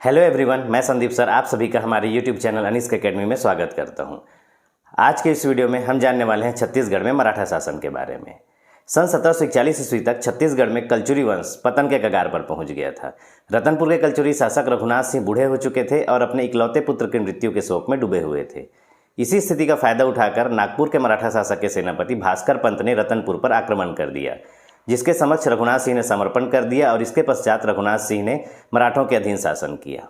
Hello everyone, मैं Sandeep sir आप सभी का हमारे यूट्यूब चैनल अनिस्क एकेडमी में स्वागत करता हूं। आज के इस वीडियो में हम जानने वाले हैं छत्तीसगढ़ में मराठा शासन के बारे में। सन 1741 ईस्वी तक छत्तीसगढ़ में कलचुरी वंश पतन के कगार पर पहुंच गया था। रतनपुर के कलचुरी शासक रघुनाथ सिंह बूढ़े हो चुके थे और अपने इकलौते पुत्र की मृत्यु के शोक में डूबे हुए थे। इसी स्थिति का फायदा उठाकर नागपुर के मराठा शासक के सेनापति भास्कर पंत ने रतनपुर पर आक्रमण कर दिया, जिसके समक्ष रघुनाथ सिंह ने समर्पण कर दिया और इसके पश्चात रघुनाथ सिंह ने मराठों के अधीन शासन किया।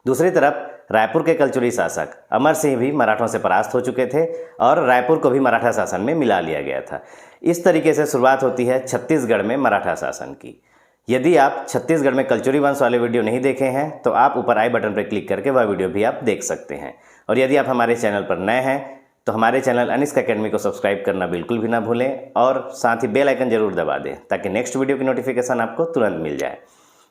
दूसरी तरफ रायपुर के कलचुरी शासक अमर सिंह भी मराठों से परास्त हो चुके थे और रायपुर को भी मराठा शासन में मिला लिया गया था। इस तरीके से शुरुआत होती है छत्तीसगढ़ में मराठा शासन की। यदि आप छत्तीसगढ़ में कलचुरी वंश वाले वीडियो नहीं देखे हैं तो आप ऊपर आई बटन पर क्लिक करके वह वीडियो भी आप देख सकते हैं। और यदि आप हमारे चैनल पर नए हैं तो हमारे चैनल अनिस्क एकेडमी को सब्सक्राइब करना बिल्कुल भी ना भूलें और साथ ही बेल आइकन जरूर दबा दें ताकि नेक्स्ट वीडियो की नोटिफिकेशन आपको तुरंत मिल जाए।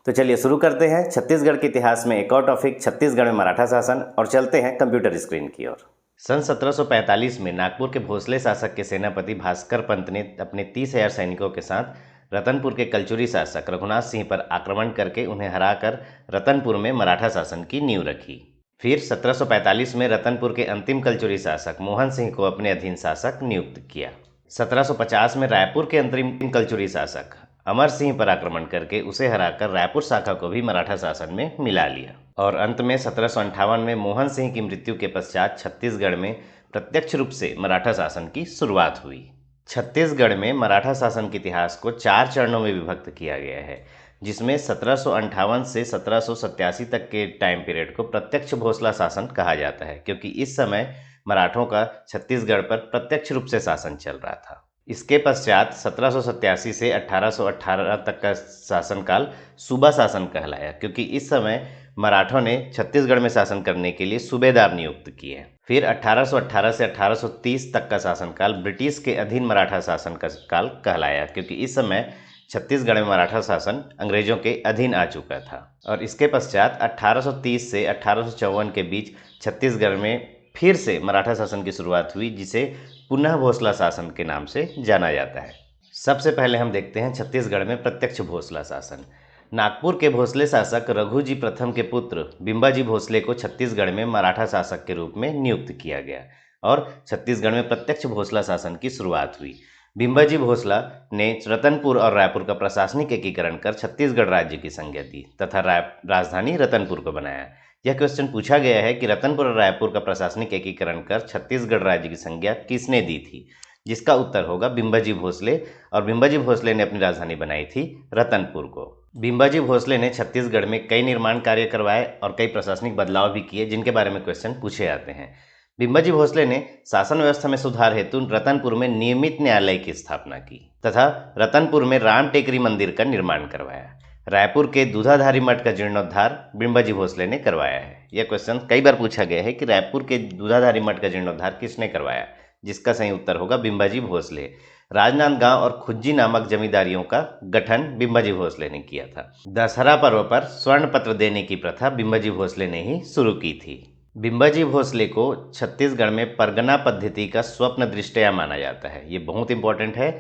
तो चलिए शुरू करते हैं छत्तीसगढ़ के इतिहास में एक और टॉपिक, छत्तीसगढ़ में मराठा शासन, और चलते हैं कंप्यूटर स्क्रीन की ओर। सन 1745 में नागपुर के भोसले शासक के सेनापति भास्कर पंत ने अपने 30,000 सैनिकों के साथ रतनपुर के कलचुरी शासक रघुनाथ सिंह पर आक्रमण करके उन्हें हराकर रतनपुर में मराठा शासन की नींव रखी। फिर 1745 में रतनपुर के अंतिम कलचुरी शासक मोहन सिंह को अपने अधीन शासक नियुक्त किया। 1750 में रायपुर के अंतरिम कलचुरी शासक अमर सिंह पर आक्रमण करके उसे हराकर रायपुर शाखा को भी मराठा शासन में मिला लिया। और अंत में 1758 में मोहन सिंह की मृत्यु के पश्चात छत्तीसगढ़ में प्रत्यक्ष रूप से मराठा शासन की शुरुआत हुई। छत्तीसगढ़ में मराठा शासन के इतिहास को 4 चरणों में विभक्त किया गया है, जिसमें 1758 से 1787 तक के टाइम पीरियड को प्रत्यक्ष भोसला शासन कहा जाता है, क्योंकि इस समय मराठों का छत्तीसगढ़ पर प्रत्यक्ष रूप से शासन चल रहा था। इसके पश्चात 1787 से 1818 तक का शासनकाल सूबा शासन कहलाया, क्योंकि इस समय मराठों ने छत्तीसगढ़ में शासन करने के लिए सूबेदार नियुक्त किए। फिर 1818 से 1830 तक का शासनकाल ब्रिटिश के अधीन मराठा शासन का काल कहलाया, क्योंकि इस समय छत्तीसगढ़ में मराठा शासन अंग्रेजों के अधीन आ चुका था। और इसके पश्चात 1830 से 1854 के बीच छत्तीसगढ़ में फिर से मराठा शासन की शुरुआत हुई, जिसे पुनः भोसला शासन के नाम से जाना जाता है। सबसे पहले हम देखते हैं छत्तीसगढ़ में प्रत्यक्ष भोसला शासन। नागपुर के भोसले शासक रघुजी प्रथम के पुत्र बिंबाजी भोसले को छत्तीसगढ़ में मराठा शासक के रूप में नियुक्त किया गया और छत्तीसगढ़ में प्रत्यक्ष भोसला शासन की शुरुआत हुई। बिंबाजी भोसला ने रतनपुर और रायपुर का प्रशासनिक एकीकरण कर छत्तीसगढ़ राज्य की संज्ञा दी तथा राजधानी रतनपुर को बनाया। यह क्वेश्चन पूछा गया है कि रतनपुर और रायपुर का प्रशासनिक एकीकरण कर छत्तीसगढ़ राज्य की संज्ञा किसने दी थी, जिसका उत्तर होगा बिंबाजी भोसले। और बिंबाजी भोसले ने अपनी राजधानी बनाई थी रतनपुर को। बिंबाजी भोसले ने छत्तीसगढ़ में कई निर्माण कार्य करवाए और कई प्रशासनिक बदलाव भी किए, जिनके बारे में क्वेश्चन पूछे जाते हैं। बिंबाजी भोसले ने शासन व्यवस्था में सुधार हेतु रतनपुर में नियमित न्यायालय की स्थापना की तथा रतनपुर में राम टेकरी मंदिर का निर्माण करवाया। रायपुर के दूधाधारी मठ का जीर्णोद्धार बिंबाजी भोसले ने करवाया है। यह क्वेश्चन कई बार पूछा गया है कि रायपुर के दूधाधारी मठ का जीर्णोद्धार किसने करवाया, जिसका सही उत्तर होगा बिंबाजी भोसले। राजनांदगांव और खुज्जी नामक जमींदारियों का गठन बिंबाजी भोसले ने किया था। दशहरा पर्व पर स्वर्ण पत्र देने की प्रथा बिंबाजी भोसले ने ही शुरू की थी। बिंबाजी भोसले को छत्तीसगढ़ में परगना पद्धति का स्वप्न दृष्टया माना जाता है। ये बहुत इंपॉर्टेंट है।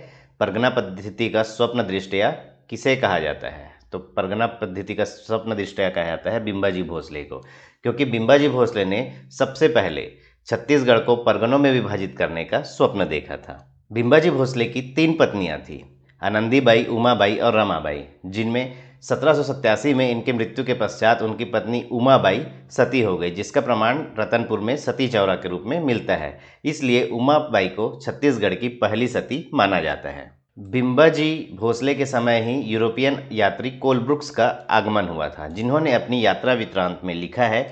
परगना पद्धति का स्वप्न दृष्टया किसे कहा जाता है? तो परगना पद्धति का स्वप्न दृष्टया कहा जाता है बिंबाजी भोसले को, क्योंकि बिंबाजी भोसले ने सबसे पहले छत्तीसगढ़ को परगनों में विभाजित करने का स्वप्न देखा था। बिंबाजी भोसले की 3 पत्नियां थीं, आनंदीबाई, उमाबाई और रमाबाई, जिनमें 1787 में इनकी मृत्यु के पश्चात उनकी पत्नी उमाबाई सती हो गई, जिसका प्रमाण रतनपुर में सती चौरा के रूप में मिलता है। इसलिए उमाबाई को छत्तीसगढ़ की पहली सती माना जाता है। बिंबाजी भोसले के समय ही यूरोपियन यात्री कोलब्रुक्स का आगमन हुआ था, जिन्होंने अपनी यात्रा वृत्तांत में लिखा है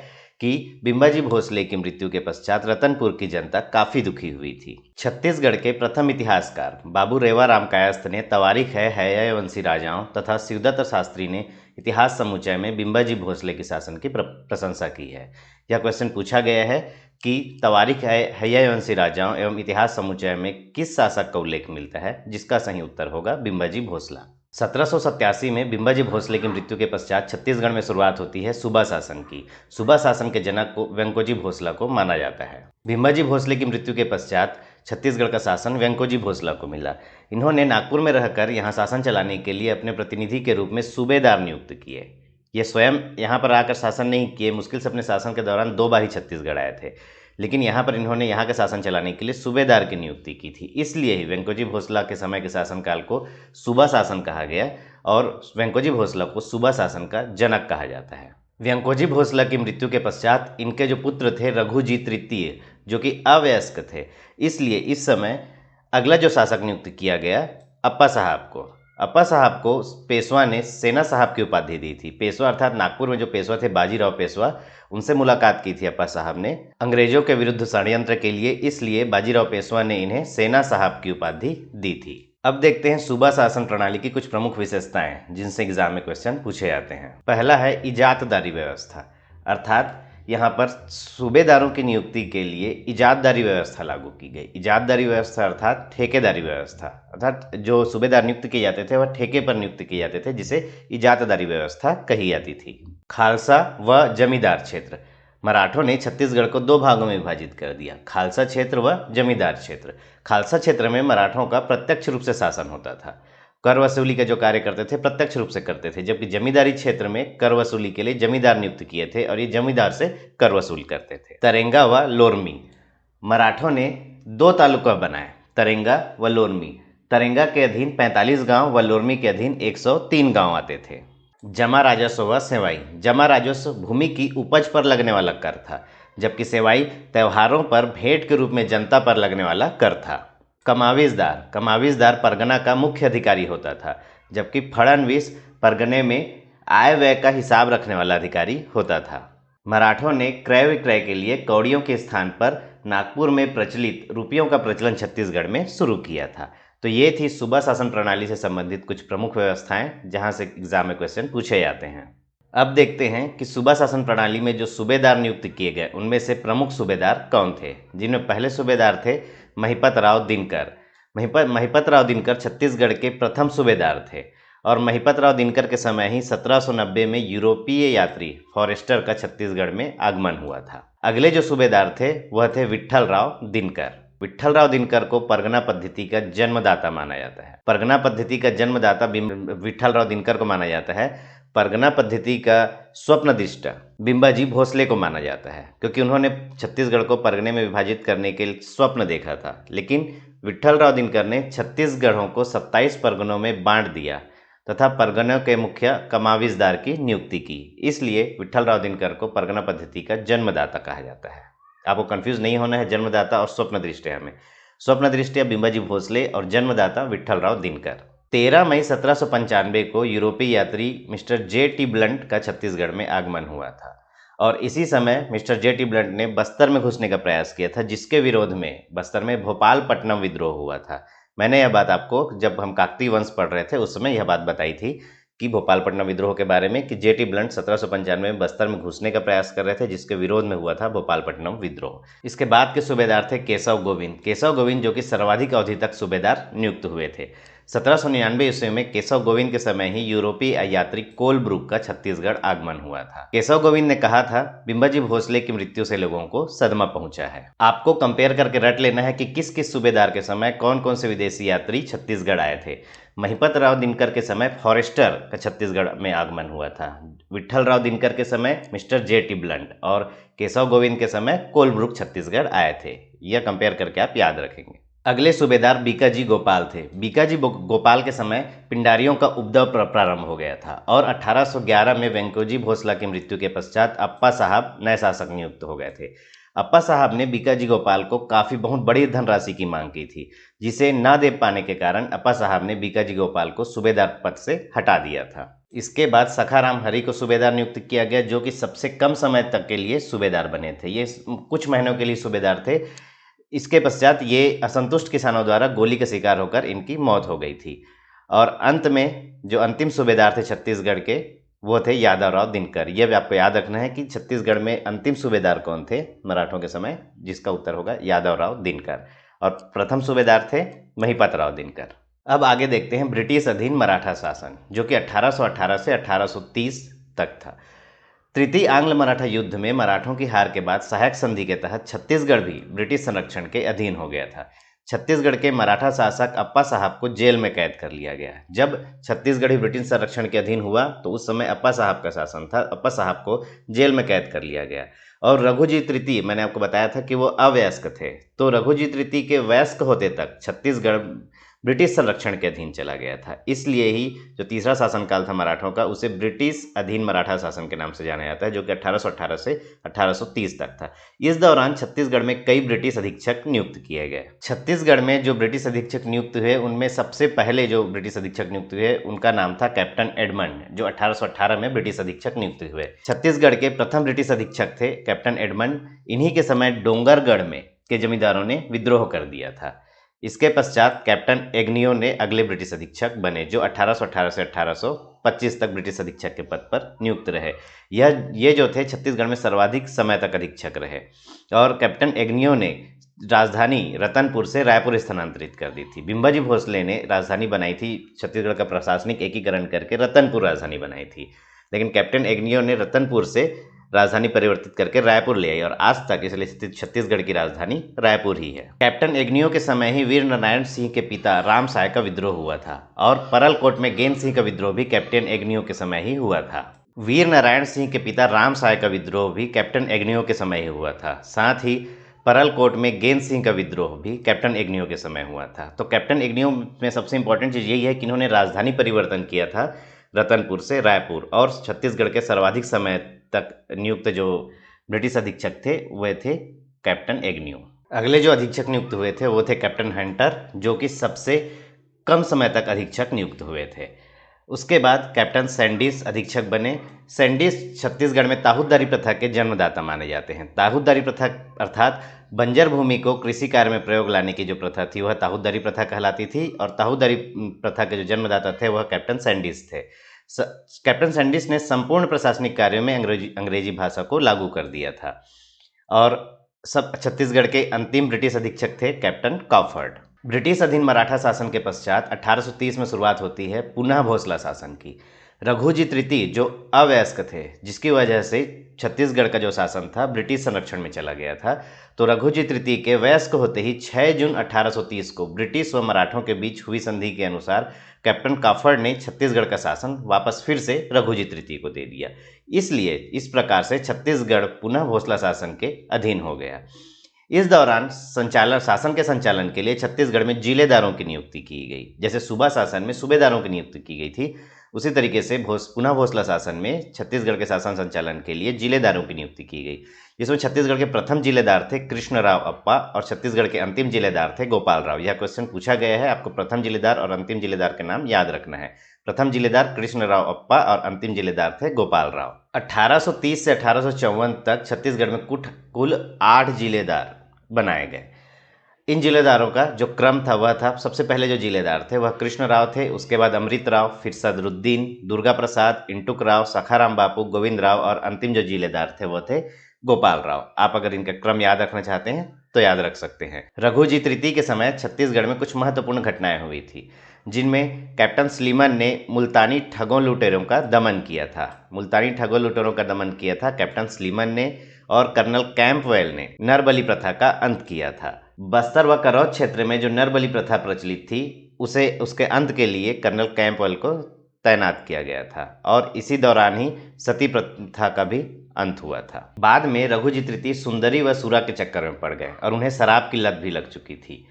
कि बिंबाजी भोसले की मृत्यु के पश्चात रतनपुर की जनता काफी दुखी हुई थी। छत्तीसगढ़ के प्रथम इतिहासकार बाबू रेवाराम कायस्थ ने तवारीख है हैयवंशी राजाओं तथा शिवदत्त शास्त्री ने इतिहास समुच्चय में बिंबाजी भोसले के शासन की प्रशंसा की है। यह क्वेश्चन पूछा गया है कि तवारीख है हैयवंशी राजाओं एवं इतिहास समुच्चय में किस शासक का उल्लेख मिलता है, जिसका सही उत्तर होगा बिंबाजी भोसला। 1787 में बिंबाजी भोसले की मृत्यु के पश्चात छत्तीसगढ़ में शुरुआत होती है सूबा शासन की। सूबा शासन के जनक को वेंकोजी भोसला को माना जाता है। बिंबाजी भोसले की मृत्यु के पश्चात छत्तीसगढ़ का शासन वेंकोजी भोसला को मिला। इन्होंने नागपुर में रहकर यहाँ शासन चलाने के लिए अपने प्रतिनिधि के रूप में सूबेदार नियुक्त किए। ये स्वयं यहाँ पर आकर शासन नहीं किए, मुश्किल से अपने शासन के दौरान 2 बार ही छत्तीसगढ़ आए थे, लेकिन यहाँ पर इन्होंने यहाँ का शासन चलाने के लिए सूबेदार की नियुक्ति की थी। इसलिए ही वेंकोजी भोसला के समय के शासनकाल को सूबा शासन कहा गया और वेंकोजी भोसला को सूबा शासन का जनक कहा जाता है। वेंकोजी भोसला की मृत्यु के पश्चात इनके जो पुत्र थे रघुजी तृतीय, जो कि अवयस्क थे, इसलिए इस समय अगला जो शासक नियुक्त किया गया अप्पा साहब को। अप्पा साहब को पेशवा ने सेना साहब की उपाधि दी थी। पेशवा अर्थात नागपुर में जो पेशवा थे बाजीराव पेशवा, उनसे मुलाकात की थी अप्पा साहब ने अंग्रेजों के विरुद्ध षड्यंत्र के लिए, इसलिए बाजीराव पेशवा ने इन्हें सेना साहब की उपाधि दी थी। अब देखते हैं सूबा शासन प्रणाली की कुछ प्रमुख विशेषताएं जिनसे एग्जाम में क्वेश्चन पूछे जाते हैं। पहला है इजातदारी व्यवस्था, अर्थात यहाँ पर सूबेदारों की नियुक्ति के लिए इजातदारी व्यवस्था लागू की गई। इजातदारी व्यवस्था अर्थात ठेकेदारी व्यवस्था, अर्थात जो सूबेदार नियुक्त किए जाते थे वह ठेके पर नियुक्त किए जाते थे, जिसे इजातदारी व्यवस्था कही जाती थी। खालसा व जमींदार क्षेत्र, मराठों ने छत्तीसगढ़ को 2 भागों में विभाजित कर दिया, खालसा क्षेत्र व जमींदार क्षेत्र। खालसा क्षेत्र में मराठों का प्रत्यक्ष रूप से शासन होता था, कर वसूली का जो कार्य करते थे प्रत्यक्ष रूप से करते थे, जबकि जमींदारी क्षेत्र में कर वसूली के लिए जमींदार नियुक्त किए थे और ये जमींदार से कर वसूल करते थे। तरेंगा व लोरमी, मराठों ने 2 तालुका बनाए, तरेंगा व लोरमी। तरेंगा के अधीन 45 गांव व लोरमी के अधीन 103 गांव आते थे। जमा राजस्व व सेवाई, जमा राजस्व भूमि की उपज पर लगने वाला कर था, जबकि सेवाई त्योहारों पर भेंट के रूप में जनता पर लगने वाला कर था। कमाविजदार, कमाविजदार परगना का मुख्य अधिकारी होता था, जबकि फड़नवीस परगने में आय व्यय का हिसाब रखने वाला अधिकारी होता था। मराठों ने क्रय विक्रय के लिए कौड़ियों के स्थान पर नागपुर में प्रचलित रुपयों का प्रचलन छत्तीसगढ़ में शुरू किया था। तो ये थी सूबा शासन प्रणाली से संबंधित कुछ प्रमुख व्यवस्थाएं जहां से एग्जाम में क्वेश्चन पूछे जाते हैं। अब देखते हैं कि सूबा शासन प्रणाली में जो सूबेदार नियुक्त किए गए उनमें से प्रमुख सूबेदार कौन थे, जिनमें पहले सूबेदार थे महिपत राव दिनकर। महिपत राव दिनकर छत्तीसगढ़ के प्रथम सूबेदार थे और महिपत राव दिनकर के समय ही 1790 में यूरोपीय यात्री फॉरेस्टर का छत्तीसगढ़ में आगमन हुआ था। अगले जो सूबेदार थे वह थे विट्ठल राव दिनकर। विट्ठल राव दिनकर को परगना पद्धति का जन्मदाता माना जाता है। परगना पद्धति का जन्मदाता विट्ठल राव दिनकर को माना जाता है। परगना पद्धति का स्वप्नदृष्टा बिंबाजी भोसले को माना जाता है, क्योंकि उन्होंने छत्तीसगढ़ को परगने में विभाजित करने के स्वप्न देखा था। लेकिन विट्ठल राव दिनकर ने छत्तीसगढ़ों को 27 परगनों में बांट दिया तथा परगनों के मुखिया कमाविजदार की नियुक्ति की। इसलिए विट्ठल राव दिनकर को परगना पद्धति का जन्मदाता कहा जाता है। आपको कंफ्यूज नहीं होना है जन्मदाता और स्वप्नदृष्टिया में। स्वप्नदृष्टिया बिंबाजी भोसले और जन्मदाता विट्ठल राव दिनकर। 13 मई 1795 को यूरोपीय यात्री मिस्टर J.T. ब्लंट का छत्तीसगढ़ में आगमन हुआ था और इसी समय मिस्टर J.T. ब्लंट ने बस्तर में घुसने का प्रयास किया था, जिसके विरोध में बस्तर में भोपालपट्टनम विद्रोह हुआ था। मैंने यह बात आपको जब हम काकतीय वंश पढ़ रहे थे उस समय यह बात बताई थी कि भोपालपट्टनम विद्रोह के बारे में कि J.T. ब्लंट 1795 में बस्तर में घुसने का प्रयास कर रहे थे, जिसके विरोध में हुआ था भोपालपट्टनम विद्रोह। इसके बाद के सूबेदार थे केशव गोविंद। केशव गोविंद जो कि सर्वाधिक अवधि तक सूबेदार नियुक्त हुए थे। 1799 ईस्वी में केशव गोविंद के समय ही यूरोपीय यात्री कोलब्रुक का छत्तीसगढ़ आगमन हुआ था। केशव गोविंद ने कहा था बिंबाजी भोसले की मृत्यु से लोगों को सदमा पहुंचा है। आपको कंपेयर करके रट लेना है कि किस किस सूबेदार के समय कौन कौन से विदेशी यात्री छत्तीसगढ़ आए थे। महिपत राव दिनकर के समय फॉरेस्टर का छत्तीसगढ़ में आगमन हुआ था। विट्ठल राव दिनकर के समय मिस्टर J.T. ब्लंट और केशव गोविंद के समय कोलब्रुक छत्तीसगढ़ आए थे। यह कंपेयर करके आप याद रखेंगे। अगले सूबेदार बीकाजी गोपाल थे। बीकाजी गोपाल के समय पिंडारियों का उपद्रव प्रारंभ हो गया था और 1811 में वेंकोजी भोसला की मृत्यु के पश्चात अप्पा साहब नए शासक नियुक्त हो गए थे। अप्पा साहब ने बीकाजी गोपाल को काफ़ी बहुत बड़ी धनराशि की मांग की थी, जिसे न दे पाने के कारण अप्पा साहब ने बीकाजी गोपाल को सूबेदार पद से हटा दिया था। इसके बाद सखाराम हरी को सूबेदार नियुक्त किया गया, जो कि सबसे कम समय तक के लिए सूबेदार बने थे। ये कुछ महीनों के लिए सूबेदार थे। इसके पश्चात ये असंतुष्ट किसानों द्वारा गोली का शिकार होकर इनकी मौत हो गई थी और अंत में जो अंतिम सूबेदार थे छत्तीसगढ़ के वो थे यादव राव दिनकर। यह भी आपको याद रखना है कि छत्तीसगढ़ में अंतिम सूबेदार कौन थे मराठों के समय, जिसका उत्तर होगा यादव राव दिनकर, और प्रथम सूबेदार थे महिपत राव दिनकर। अब आगे देखते हैं ब्रिटिश अधीन मराठा शासन, जो कि 1818 से 1830 तक था। तृतीय आंग्ल मराठा युद्ध में मराठों की हार के बाद सहायक संधि के तहत छत्तीसगढ़ भी ब्रिटिश संरक्षण के अधीन हो गया था। छत्तीसगढ़ के मराठा शासक अप्पा साहब को जेल में कैद कर लिया गया। जब छत्तीसगढ़ ही ब्रिटिश संरक्षण के अधीन हुआ तो उस समय अप्पा साहब का शासन था, अप्पा साहब को जेल में कैद कर लिया गया। और रघुजी तृतीय, मैंने आपको बताया था कि वो अवयस्क थे, तो रघुजी तृतीय के वयस्क होते तक छत्तीसगढ़ ब्रिटिश संरक्षण के अधीन चला गया था। इसलिए ही जो तीसरा शासनकाल था मराठों का, उसे ब्रिटिश अधीन मराठा शासन के नाम से जाना जाता है, जो कि 1818 से 1830 तक था। इस दौरान छत्तीसगढ़ में कई ब्रिटिश अधीक्षक नियुक्त किए गए। छत्तीसगढ़ में जो ब्रिटिश अधीक्षक नियुक्त हुए उनमें सबसे पहले जो ब्रिटिश अधीक्षक नियुक्त हुए उनका नाम था कैप्टन एडमंड, जो 1818 में ब्रिटिश अधीक्षक नियुक्त हुए। छत्तीसगढ़ के प्रथम ब्रिटिश अधीक्षक थे कैप्टन एडमंड। इन्हीं के समय डोंगरगढ़ में के जमींदारों ने विद्रोह कर दिया था। इसके पश्चात कैप्टन एग्नियो ने अगले ब्रिटिश अधीक्षक बने, जो 1818 से 1825 तक ब्रिटिश अधीक्षक के पद पर नियुक्त रहे। ये जो थे छत्तीसगढ़ में सर्वाधिक समय तक अधीक्षक रहे। और कैप्टन एग्नियो ने राजधानी रतनपुर से रायपुर स्थानांतरित कर दी थी। बिम्बाजी भोसले ने राजधानी बनाई थी, छत्तीसगढ़ का प्रशासनिक एकीकरण करके रतनपुर राजधानी बनाई थी, लेकिन कैप्टन एग्नियो ने रतनपुर से राजधानी परिवर्तित करके रायपुर ले आई और आज तक इसलिए छत्तीसगढ़ की राजधानी रायपुर ही है। कैप्टन एग्नियो के समय ही वीर नारायण सिंह के पिता राम साय का विद्रोह हुआ था और परलकोट में गेंद सिंह का विद्रोह भी कैप्टन एग्नियो के समय ही हुआ था। वीर नारायण सिंह के पिता राम साय का विद्रोह भी कैप्टन एग्नियो के समय ही हुआ था। साथ ही परलकोट में गेंद सिंह का विद्रोह भी कैप्टन एग्नियो के समय हुआ था। तो कैप्टन एग्नियो में सबसे इंपॉर्टेंट चीज़ यही है कि इन्होंने राजधानी परिवर्तन किया था रतनपुर से रायपुर, और छत्तीसगढ़ के सर्वाधिक समय तक नियुक्त जो ब्रिटिश अधीक्षक थे वह थे कैप्टन एग्नियो। अगले जो अधीक्षक नियुक्त हुए थे वो थे कैप्टन हंटर, जो कि सबसे कम समय तक अधीक्षक नियुक्त हुए थे। उसके बाद कैप्टन सैंडिस अधीक्षक बने। सैंडिस छत्तीसगढ़ में ताहूदारी प्रथा के जन्मदाता माने जाते हैं। ताहूदारी प्रथा अर्थात बंजर भूमि को कृषि कार्य में प्रयोग लाने की जो प्रथा थी वह ताहूदारी प्रथा कहलाती थी, और ताहूदारी प्रथा के जो जन्मदाता थे वह कैप्टन सैंडिस थे। कैप्टन सैंडिस ने संपूर्ण प्रशासनिक कार्यों में अंग्रेजी भाषा को लागू कर दिया था। और सब छत्तीसगढ़ के अंतिम ब्रिटिश अधीक्षक थे कैप्टन कॉफर्ड। ब्रिटिश अधीन मराठा शासन के पश्चात 1830 में शुरुआत होती है पुनः भोसला शासन की। रघुजी तृतीय जो अवयस्क थे, जिसकी वजह से छत्तीसगढ़ का जो शासन था ब्रिटिश संरक्षण में चला गया था, तो रघुजी तृतीय के वयस्क होते ही 6 जून 1830 को ब्रिटिश व मराठों के बीच हुई संधि के अनुसार कैप्टन कॉफर्ड ने छत्तीसगढ़ का शासन वापस फिर से रघुजी तृतीय को दे दिया। इसलिए इस प्रकार से छत्तीसगढ़ पुनः भोसला शासन के अधीन हो गया। इस दौरान शासन के संचालन के लिए छत्तीसगढ़ में जिलेदारों की नियुक्ति की गई। जैसे सूबा शासन में सूबेदारों की नियुक्ति की गई थी, उसी तरीके से पुनः भोसला शासन में छत्तीसगढ़ के शासन संचालन के लिए जिलेदारों की नियुक्ति की गई, जिसमें छत्तीसगढ़ के प्रथम जिलेदार थे कृष्णराव अप्पा और छत्तीसगढ़ के अंतिम जिलेदार थे गोपाल राव। यह क्वेश्चन पूछा गया है, आपको प्रथम जिलेदार और अंतिम जिलेदार के नाम याद रखना है। प्रथम जिलेदार कृष्णराव अप्पा और अंतिम जिलेदार थे गोपाल राव। 1830 से 1854 तक छत्तीसगढ़ में कुल 8 जिलेदार बनाए गए। इन जिलेदारों का जो क्रम था वह था, सबसे पहले जो जिलेदार थे वह कृष्णराव थे, उसके बाद अमृत राव, फिर सदरुद्दीन, दुर्गा प्रसाद, इंटुक राव, सखाराम बापू, गोविंद राव और अंतिम जो जिलेदार थे वह थे गोपाल राव। आप अगर इनका क्रम याद रखना चाहते हैं तो याद रख सकते हैं। रघुजी तृतीय के समय छत्तीसगढ़ में कुछ महत्वपूर्ण घटनाएं हुई थी, जिनमें कैप्टन स्लीमन ने मुल्तानी ठगों लुटेरों का दमन किया था। मुल्तानी ठगों लुटेरों का दमन किया था कैप्टन स्लीमन ने, और कर्नल कैंपवेल ने नरबली प्रथा का अंत किया था। बस्तर व करौद क्षेत्र में जो नरबली प्रथा प्रचलित थी उसके अंत के लिए कर्नल कैंपवेल को तैनात किया गया था, और इसी दौरान ही सती प्रथा का भी अंत हुआ था। बाद में रघुजी तृतीय सुंदरी व सूरा के चक्कर में पड़ गए और उन्हें शराब की लत भी लग चुकी थी।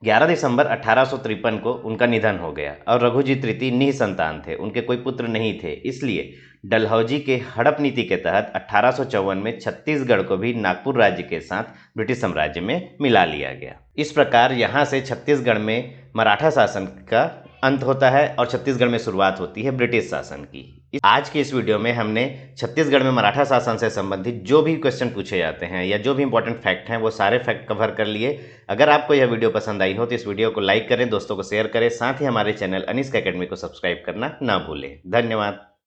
11 दिसंबर 1853 को उनका निधन हो गया और रघुजी तृतीय निसंतान थे, उनके कोई पुत्र नहीं थे। इसलिए डलहौजी के हड़प नीति के तहत 1854 में छत्तीसगढ़ को भी नागपुर राज्य के साथ ब्रिटिश साम्राज्य में मिला लिया गया। इस प्रकार यहाँ से छत्तीसगढ़ में मराठा शासन का अंत होता है और छत्तीसगढ़ में शुरुआत होती है ब्रिटिश शासन की। आज की इस वीडियो में हमने छत्तीसगढ़ में मराठा शासन से संबंधित जो भी क्वेश्चन पूछे जाते हैं या जो भी इंपॉर्टेंट फैक्ट हैं वो सारे फैक्ट कवर कर लिए। अगर आपको यह वीडियो पसंद आई हो तो इस वीडियो को लाइक करें, दोस्तों को शेयर करें, साथ ही हमारे चैनल अनिस्क एकेडमी को सब्सक्राइब करना ना भूलें। धन्यवाद।